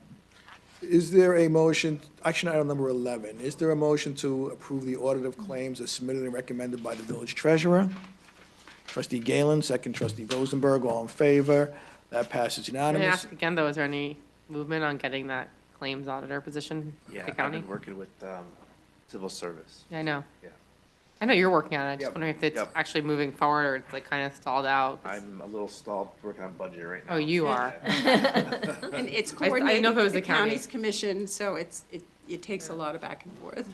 Is there a motion, action item number 11, is there a motion to approve the audit of claims as submitted and recommended by the village treasurer? Trustee Galen, second. Trustee Rosenberg, all in favor? That passes Can I unanimous. ask again, though, is there any movement on getting that claims auditor position in Yeah, the I've county? been working with civil service. Yeah, I know. Yeah. I know you're working on it. I'm just Yep, wondering if it's yep. actually moving forward or it's like kind of stalled out. I'm a little stalled working on budget right now. Oh, you are. And it's I didn't know coordinated if it was with the the county. county's commission, so it takes a lot of back and forth.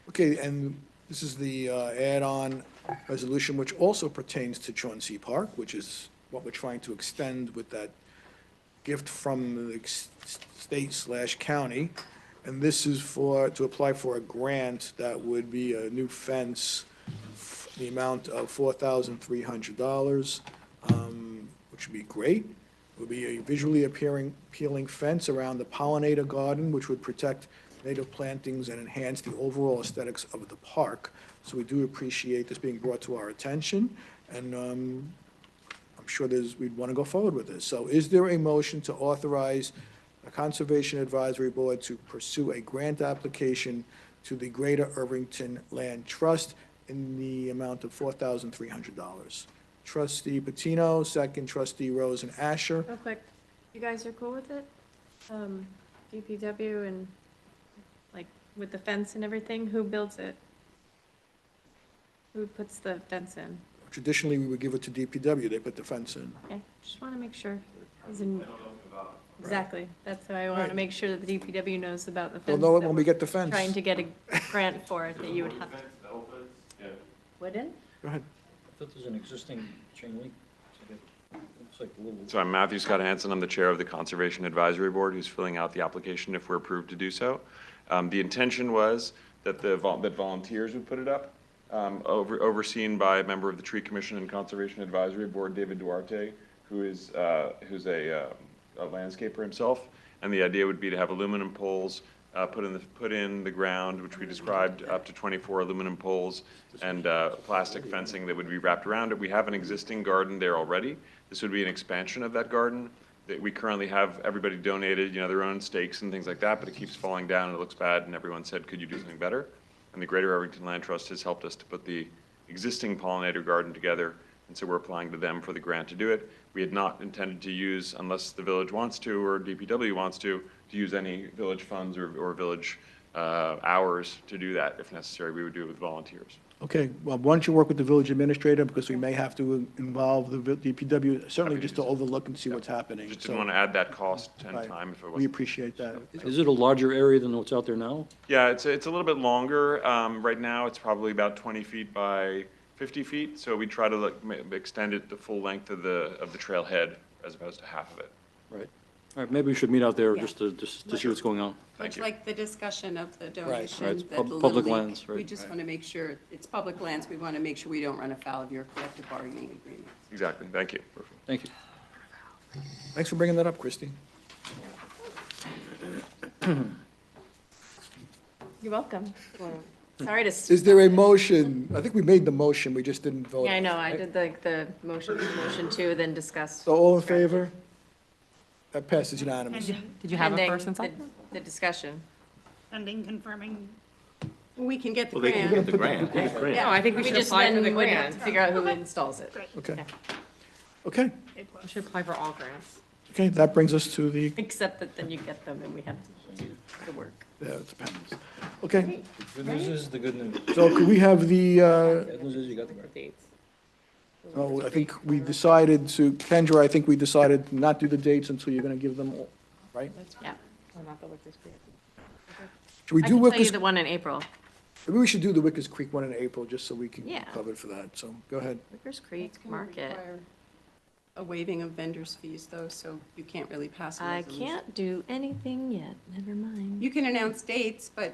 Okay, and this is the add-on resolution, which also pertains to Chauncey Park, which is what we're trying to extend with that gift from the state/county. And this is to apply for a grant that would be a new fence, the amount of $4,300, which would be great. It would be a visually appealing fence around the pollinator garden, which would protect native plantings and enhance the overall aesthetics of the park. So we do appreciate this being brought to our attention, and I'm sure we'd want to go forward with this. So is there a motion to authorize the Conservation Advisory Board to pursue a grant application to the Greater Irvington Land Trust in the amount of $4,300? Trustee Patino, second trustee Rose and Asher. Real quick, you guys are cool with it? DPW and, like, with the fence and everything, who builds it? Who puts the fence in? Traditionally, we would give it to DPW, they put the fence in. Okay, just want to make sure. As in- Exactly, that's why I want Right. to make sure that the DPW knows about the We'll fence. know it that when we we're get the fence. Trying to get a grant for it, that you would have. What in? Go ahead. I thought there's an existing chain link. Looks like a little. So I'm Matthew Scott Hansen. I'm the chair of the Conservation Advisory Board who's filling out the application if we're approved to do so. The intention was that that volunteers would put it up, overseen by a member of the Tree Commission and Conservation Advisory Board, David Duarte, who's a landscaper himself. And the idea would be to have aluminum poles put in the ground, which we described, up to 24 aluminum poles, and plastic fencing that would be wrapped around it. We have an existing garden there already. This would be an expansion of that garden. That we currently have everybody donated, their own stakes and things like that, but it keeps falling down and it looks bad, and everyone said, could you do something better? And the Greater Irvington Land Trust has helped us to put the existing pollinator garden together, and so we're applying to them for the grant to do it. We had not intended to use, unless the village wants to or DPW wants to use any village funds or village hours to do that. If necessary, we would do it with volunteers. Okay, well, why don't you work with the village administrator, because we may have to involve the DPW, certainly just to overlook and see what's happening. Just didn't want to add that cost and Right. time if it We wasn't. appreciate that. Is it a larger area than what's out there now? Yeah, it's a little bit longer. Right now, it's probably about 20 feet by 50 feet, so we try to extend it the full length of the trailhead as opposed to half of it. Right. All right, maybe we should meet out there Yeah. just to see what's going on. Much like the discussion of the Right, donation, it's that the Little public League- lands, We right. just want to make sure, it's public lands, we want to make sure we don't run afoul of your collective bargaining agreement. Exactly, thank you. Thank you. Thanks for bringing that up, Christine. You're welcome. Sorry to. Is there a motion? I think we made the motion, we just didn't vote. Yeah, I know, I did the motion two, then discuss. So all in favor? That passes unanimously. Did you have a Pending first and second? The discussion. Pending confirming. We can get the Well, they can grant. get the grant. Yeah, I think we should apply for the just then would have grant. to figure out who installs it. Okay. Okay, We should apply for all grants. okay, that brings us to the, Except that then you get them and we have to do the work. yeah, it depends. Okay, Good news is the good news. so could we have the, Bad news is you got the grant. Dates. oh, I think we decided to, Kendra, I think we decided to not do the dates until you're going to give them all, right? Yeah. Oh, not the liquor store. Should we I do can tell you Wickers? the one in April. Maybe we should do the Wickers Creek one in April, just so we can Yeah. cover it for that, so go ahead. Vickers Creek Market. Require A waiving of vendors' fees, though, so you can't really pass a I resolution. can't do anything yet, never mind. You can announce dates, but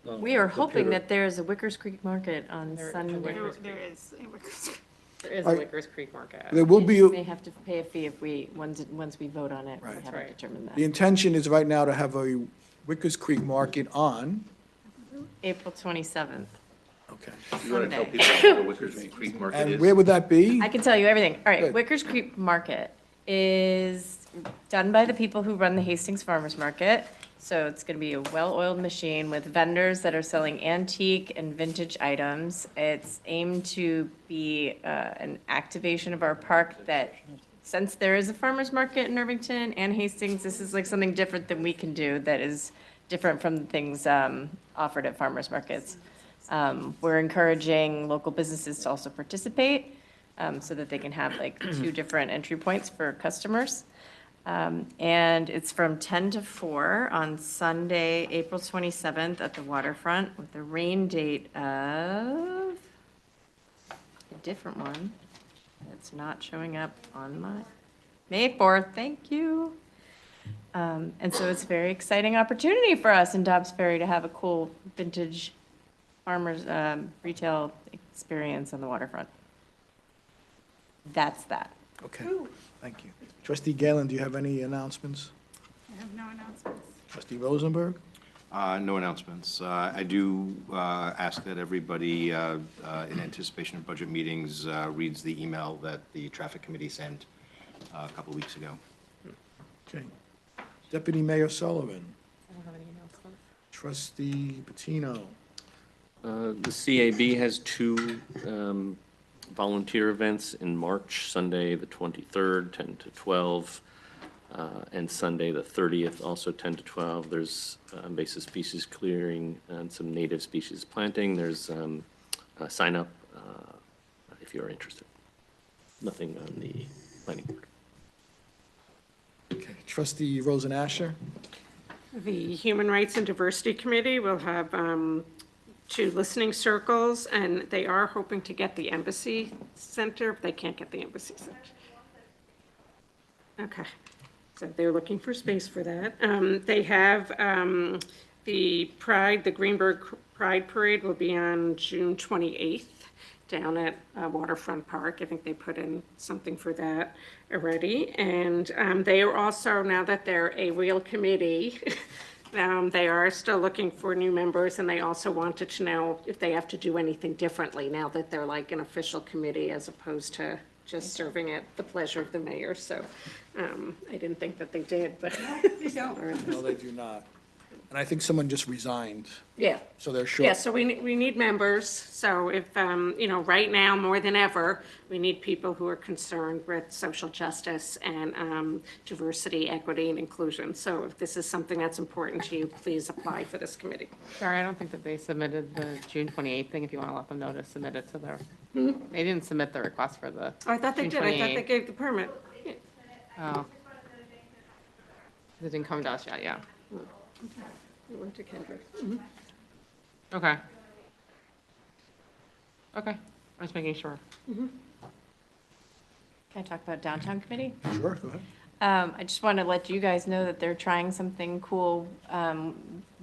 No, We are the hoping Pitter. that there is a Wickers Creek Market on There- Sunday. There is a Wickers. There is All a right. Lickers Creek Market. There will be, We may have to pay a fee if once we vote on it, we Right. haven't Right. determined the that. intention is right now to have a Wickers Creek Market on, April 27th. okay. You want to tell Sunday. people what the Wickers Creek Market And is? where would that be? I can tell you everything. All right, Good. Wickers Creek Market is done by the people who run the Hastings Farmers Market. So it's going to be a well-oiled machine with vendors that are selling antique and vintage items. It's aimed to be an activation of our park that, since there is a farmer's market in Irvington and Hastings, this is like something different than we can do that is different from the things offered at farmers markets. We're encouraging local businesses to also participate so that they can have like two different entry points for customers. And it's from 10 to 4 on Sunday, April 27th at the waterfront with a rain date of a different one. It's not showing up on my, May 4th, thank you. And so it's a very exciting opportunity for us in Dobbs Ferry to have a cool vintage farmers retail experience on the waterfront. That's that. Okay, thank you. Trustee Galen, do you have any announcements? I have no announcements. Trustee Rosenberg? No announcements. I do ask that everybody, in anticipation of budget meetings, reads the email that the Traffic Committee sent a couple weeks ago. Okay. Deputy Mayor Sullivan, I don't have any announcements. Trustee Patino. The CAB has two volunteer events in March, Sunday, the 23rd, 10 to 12, and Sunday, the 30th, also 10 to 12. There's invasive species clearing and some native species planting. There's a sign up if you're interested. Nothing on the planning board. Okay. Trustee Rosen Asher. The Human Rights and Diversity Committee will have 2 listening circles, and they are hoping to get the Embassy Center, but they can't get the Embassy Center. Okay, so they're looking for space for that. They have the Pride, the Greenberg Pride Parade will be on June 28th down at Waterfront Park. I think they put in something for that already. And they are also, now that they're a real committee, they are still looking for new members, and they also wanted to know if they have to do anything differently now that they're like an official committee as opposed to just serving at the pleasure of the mayor. So I didn't think that they did, but. No, they do not. And I think someone just resigned, Yeah. so they're short. Yeah, so we need members. So if, right now, more than ever, we need people who are concerned with social justice and diversity, equity, and inclusion. So if this is something that's important to you, please apply for this committee. Sorry, I don't think that they submitted the June 28th thing, if you want to let them know to submit it to their, Hmm? they didn't submit the request for the Oh, I thought they June did. I thought they 28th. gave the permit. Oh. It didn't come to us yet, yeah. It went to Kendra. Okay. Okay, I'm just making sure. Can I talk about downtown committee? Sure, go ahead. I just want to let you guys know that they're trying something cool,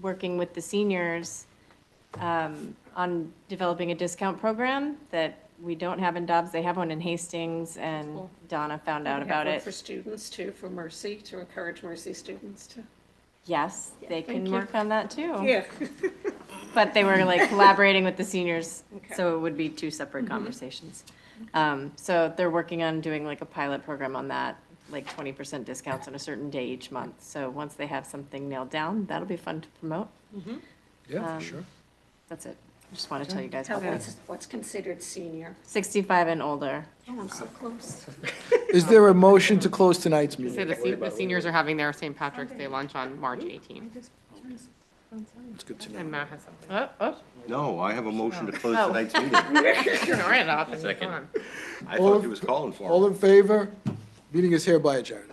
working with the seniors on developing a discount program that we don't have in Dobbs. They have one in Hastings, and Cool. Donna found out We have about one it. For students too, for Mercy, to encourage Mercy students to. Yes, they thank can you. work on that too. Yeah. But they were like collaborating with the seniors, Okay. so it would be 2 separate Mhm. conversations. So they're working on doing like a pilot program on that, like 20% discounts on a certain day each month. So once they have something nailed down, that'll be fun to promote. Yeah, for sure. That's it. I just want to tell you guys Tell about them that. what's considered senior. 65 and older. Oh, I'm so close. Is there a motion to close tonight's Say meeting? the seniors are having their St. Patrick's Day lunch on March 18th. It's good to know. And Matt has something. No, I have a motion to close Oh. tonight's meeting. Write it up. Second. I thought he was calling for it. All in favor? Meeting is hereby adjourned.